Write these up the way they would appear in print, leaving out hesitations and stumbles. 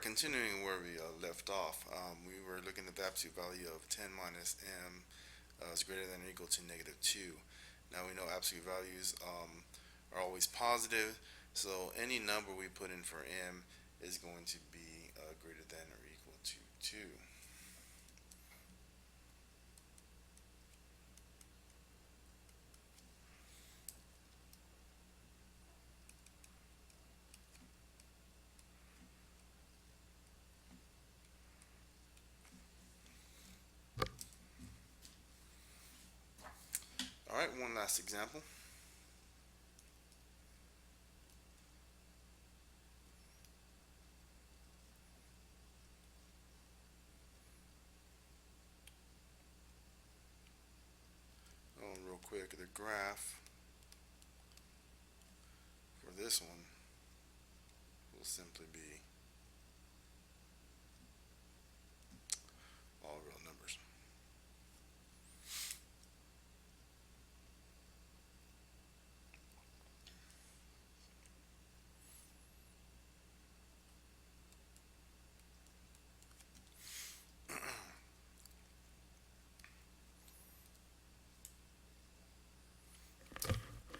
continuing where we left off. We were looking at the absolute value of 10 minus m is greater than or equal to negative 2. Now we know absolute values are always positive, so any number we put in for m is going to be greater than or equal to 2. Alright, one last example. Real quick, the graph for this one will simply be all real numbers.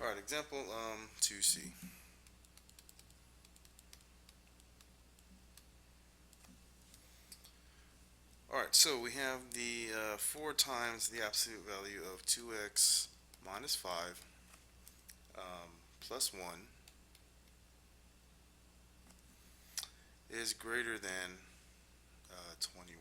Alright, example 2C. Alright, so we have the 4 times the absolute value of 2x minus 5 plus 1 is greater than 21.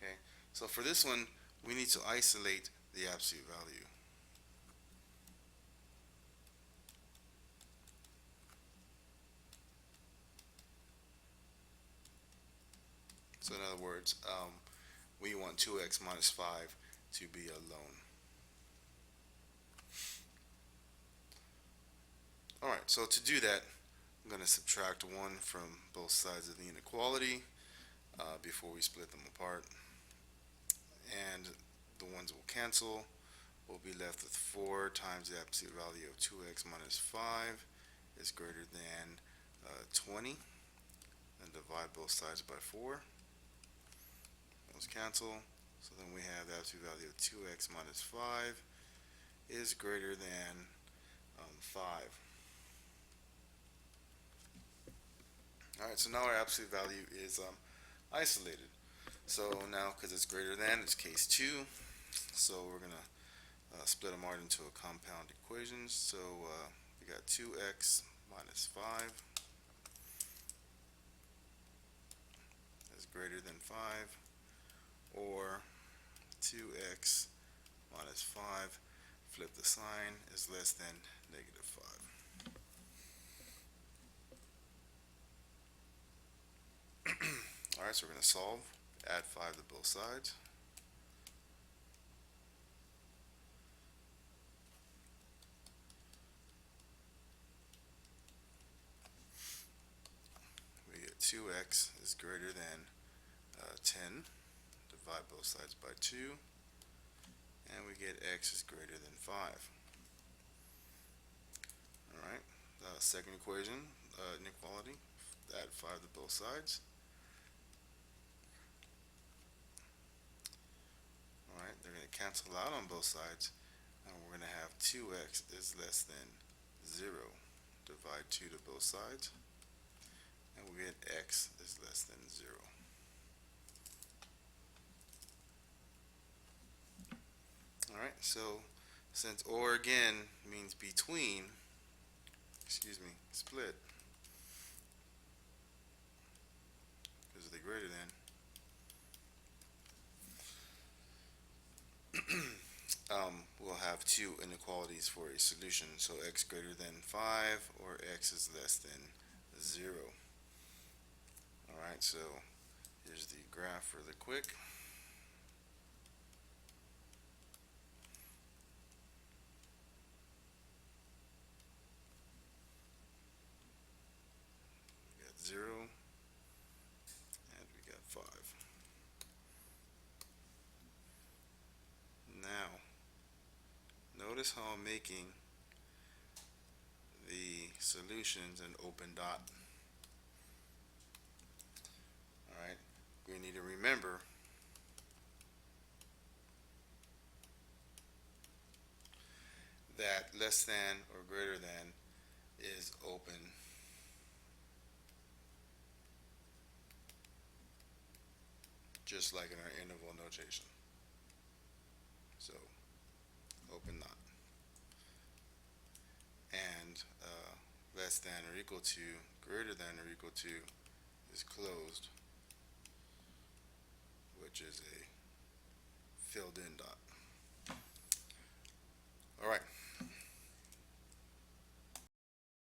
Okay, so for this one, we need to isolate the absolute value. So in other words, we want 2x minus 5 to be alone. Alright, so to do that, I'm going to subtract 1 from both sides of the inequality before we split them apart. And the ones will cancel. We'll be left with 4 times the absolute value of 2x minus 5 is greater than 20. And divide both sides by 4. Those cancel. So then we have the absolute value of 2x minus 5 is greater than 5. Alright, so now our absolute value is isolated. So now, because it's greater than, it's case 2. So we're going to split them out into a compound equations. So we got 2x minus 5 is greater than 5, or 2x minus 5, flip the sign, is less than negative 5. Alright, so we're going to solve, add 5 to both sides. We get 2x is greater than 10, divide both sides by 2, and we get x is greater than 5. Alright, second equation, inequality, add 5 to both sides. Alright, they're going to cancel out on both sides, and we're going to have 2x is less than 0. Divide 2 to both sides, and we get x is less than 0. Alright, so since or again means between, split, because of the greater than, we'll have 2 inequalities for a solution. So x greater than 5 or x is less than 0. Alright, so here's the graph really quick. We got 0 and we got 5. Now, notice how I'm making the solutions and open dot. Alright, we need to remember that less than or greater than is open, just like in our interval notation. So open dot. And less than or equal to, greater than or equal to is closed, which is a filled in dot. All right.